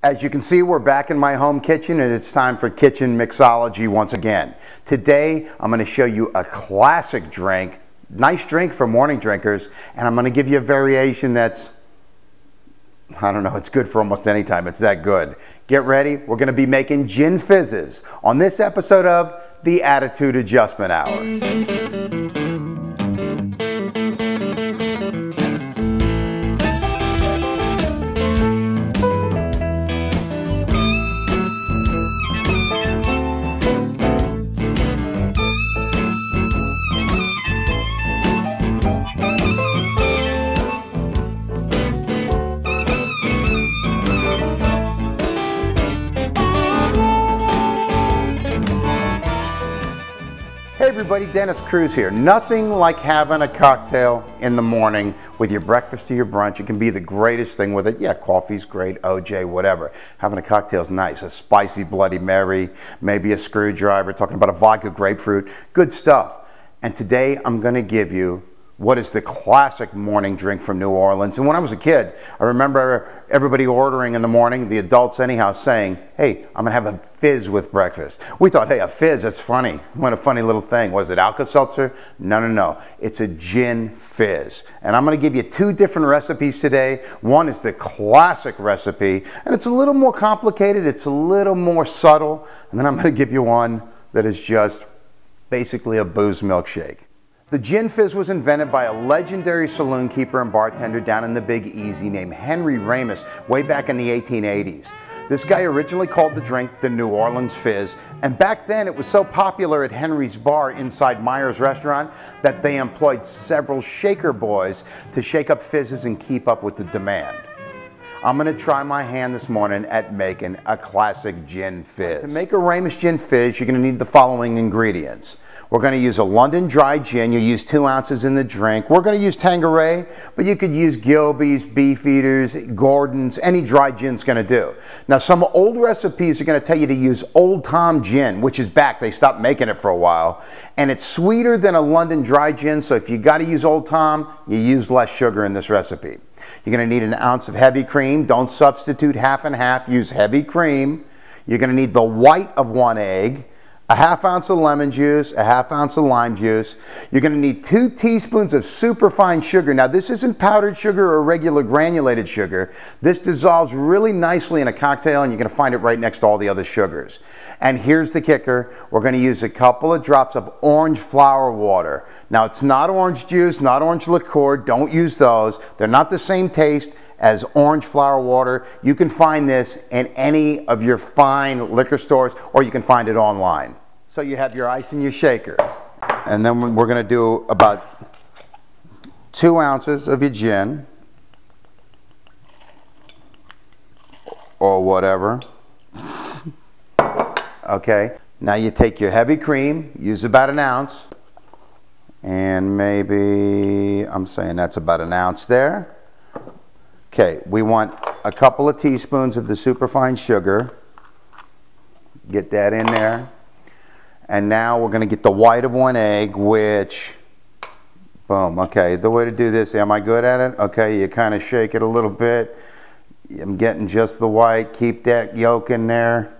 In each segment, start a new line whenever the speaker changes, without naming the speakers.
As you can see, we're back in my home kitchen and it's time for kitchen mixology once again. Today, I'm going to show you a classic drink, nice drink for morning drinkers, and I'm going to give you a variation that's, I don't know, it's good for almost any time. It's that good. Get ready. We're going to be making gin fizzes on this episode of the Attitude Adjustment Hour. Hey everybody, Dennis Cruz here. Nothing like having a cocktail in the morning with your breakfast or your brunch. It can be the greatest thing with it. Yeah, coffee's great, OJ, whatever. Having a cocktail's nice. A spicy Bloody Mary, maybe a screwdriver, talking about a vodka grapefruit. Good stuff. And today I'm going to give you what is the classic morning drink from New Orleans. And when I was a kid, I remember everybody ordering in the morning, the adults anyhow, saying, hey, I'm going to have a fizz with breakfast. We thought, hey, a fizz, that's funny. What a funny little thing. Was it Alka-Seltzer? No. It's a gin fizz. And I'm going to give you two different recipes today. One is the classic recipe, and it's a little more complicated. It's a little more subtle. And then I'm going to give you one that is just basically a booze milkshake. The gin fizz was invented by a legendary saloon keeper and bartender down in the Big Easy named Henry Ramos way back in the 1880s. This guy originally called the drink the New Orleans Fizz, and back then it was so popular at Henry's bar inside Myers restaurant that they employed several shaker boys to shake up fizzes and keep up with the demand. I'm going to try my hand this morning at making a classic gin fizz. To make a Ramos Gin Fizz, you're going to need the following ingredients. We're going to use a London dry gin. You use 2 ounces in the drink. We're going to use Tanqueray, but you could use Gilbey's, Beefeaters, Gordon's, any dry gin's going to do. Now, some old recipes are going to tell you to use Old Tom gin, which is back. They stopped making it for a while. And it's sweeter than a London dry gin, so if you got to use Old Tom, you use less sugar in this recipe. You're going to need an ounce of heavy cream. Don't substitute half and half. Use heavy cream. You're going to need the white of 1 egg. A ½ ounce of lemon juice, a ½ ounce of lime juice. You're going to need 2 teaspoons of superfine sugar. Now this isn't powdered sugar or regular granulated sugar. This dissolves really nicely in a cocktail and you're going to find it right next to all the other sugars. And here's the kicker. We're going to use a couple of drops of orange flower water. Now it's not orange juice, not orange liqueur. Don't use those. They're not the same taste as orange flower water. You can find this in any of your fine liquor stores or you can find it online. So you have your ice in your shaker. And then we're going to do about 2 ounces of your gin or whatever. Okay, now you take your heavy cream, use about 1 ounce, and maybe, I'm saying that's about 1 ounce there. Okay, we want a couple of teaspoons of the superfine sugar. Get that in there. And now we're going to get the white of 1 egg, which, boom, okay, the way to do this, am I good at it? Okay, you kind of shake it a little bit. I'm getting just the white, keep that yolk in there.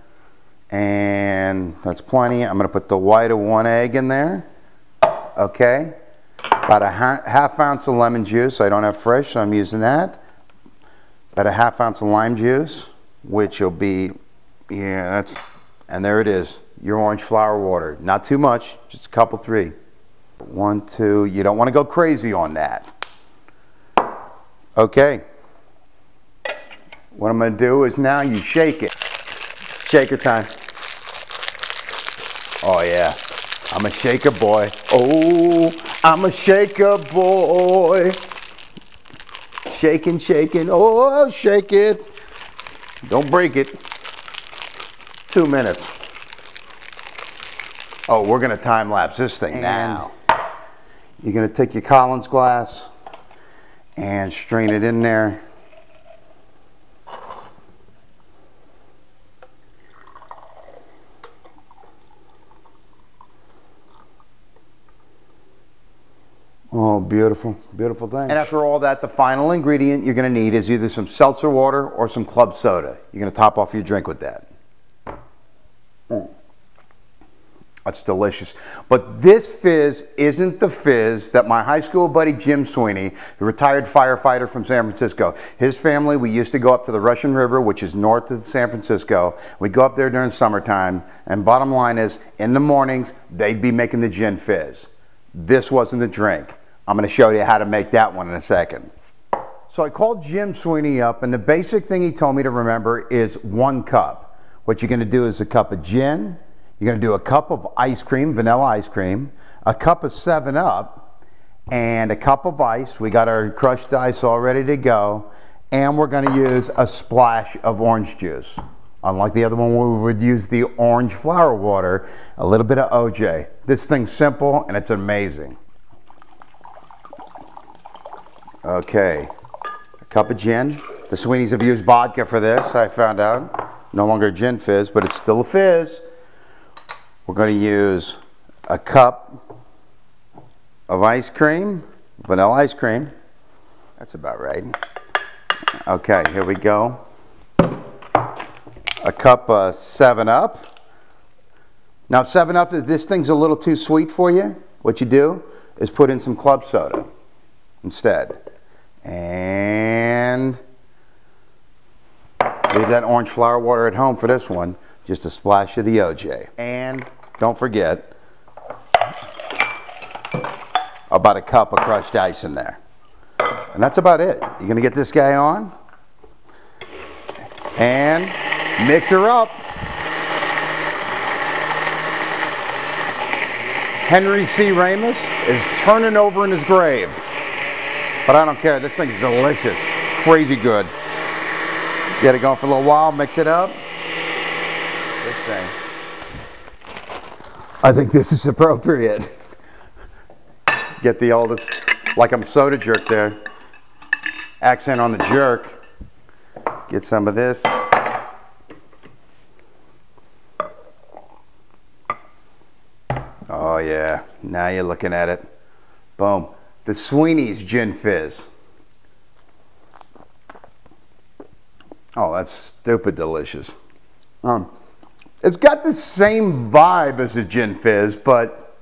And that's plenty. I'm going to put the white of 1 egg in there. Okay, about a ½ ounce of lemon juice. I don't have fresh, so I'm using that. About a ½ ounce of lime juice, which will be, yeah, that's, and there it is, your orange flower water. Not too much, just a couple, 3. 1, 2, you don't want to go crazy on that. Okay, what I'm going to do is now you shake it. Shaker time. Oh yeah, I'm a shaker boy. Oh, I'm a shaker boy. Shaking, shaking, oh, shake it. Don't break it. 2 minutes. Oh, we're going to time lapse this thing now. You're going to take your Collins glass and strain it in there. Oh, beautiful, beautiful thing. And after all that, the final ingredient you're going to need is either some seltzer water or some club soda. You're going to top off your drink with that. That's delicious. But this fizz isn't the fizz that my high school buddy Jim Sweeney, the retired firefighter from San Francisco, his family, we used to go up to the Russian River, which is north of San Francisco. We'd go up there during summertime, and bottom line is, in the mornings, they'd be making the gin fizz. This wasn't the drink. I'm going to show you how to make that one in a second. So I called Jim Sweeney up, and the basic thing he told me to remember is 1 cup. What you're going to do is a cup of gin. You're going to do a cup of ice cream, vanilla ice cream, a cup of 7-Up, and a cup of ice. We got our crushed ice all ready to go, and we're going to use a splash of orange juice. Unlike the other one, we would use the orange flower water, a little bit of OJ. This thing's simple, and it's amazing. Okay, a cup of gin. The Sweeneys have used vodka for this, I found out. No longer gin fizz, but it's still a fizz. We're going to use a cup of ice cream, vanilla ice cream. That's about right. Okay, here we go. A cup of 7-Up. Now 7-Up, if this thing's a little too sweet for you, what you do is put in some club soda instead. And leave that orange flower water at home for this one. Just a splash of the OJ. And don't forget about a cup of crushed ice in there. And that's about it. You're going to get this guy on and mix her up. Henry C. Ramos is turning over in his grave. But I don't care. This thing's delicious. It's crazy good. Get it going for a little while. Mix it up. This thing. I think this is appropriate. Get the oldest, like I'm soda jerk there. Accent on the jerk. Get some of this. Oh yeah, now you're looking at it. Boom. The Sweeney's Gin Fizz. Oh, that's stupid delicious. It's got the same vibe as a Gin Fizz, but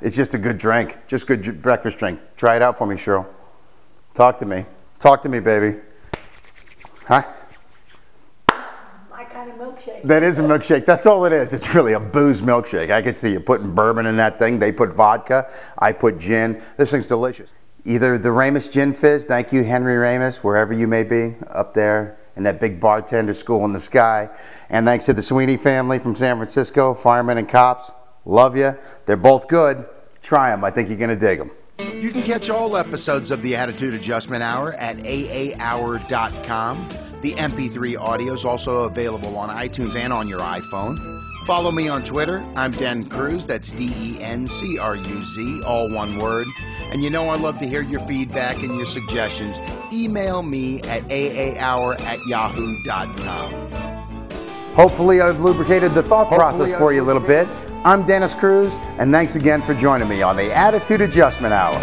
it's just a good drink. Just good breakfast drink. Try it out for me, Cheryl. Talk to me. Talk to me, baby. Huh?
My kind of milkshake.
That is a milkshake. That's all it is. It's really a booze milkshake. I could see you putting bourbon in that thing. They put vodka. I put gin. This thing's delicious. Either the Ramos Gin Fizz, thank you, Henry Ramos, wherever you may be, up there in that big bartender school in the sky. And thanks to the Sweeney family from San Francisco, firemen and cops. Love you. They're both good. Try them. I think you're going to dig them. You can catch all episodes of the Attitude Adjustment Hour at aahour.com. The MP3 audio is also available on iTunes and on your iPhone. Follow me on Twitter. I'm Den Cruz. That's D-E-N-C-R-U-Z, all one word. And you know I love to hear your feedback and your suggestions. Email me at aahour@yahoo.com. Hopefully I've lubricated the thought process for you a little bit. I'm Dennis Cruz, and thanks again for joining me on the Attitude Adjustment Hour.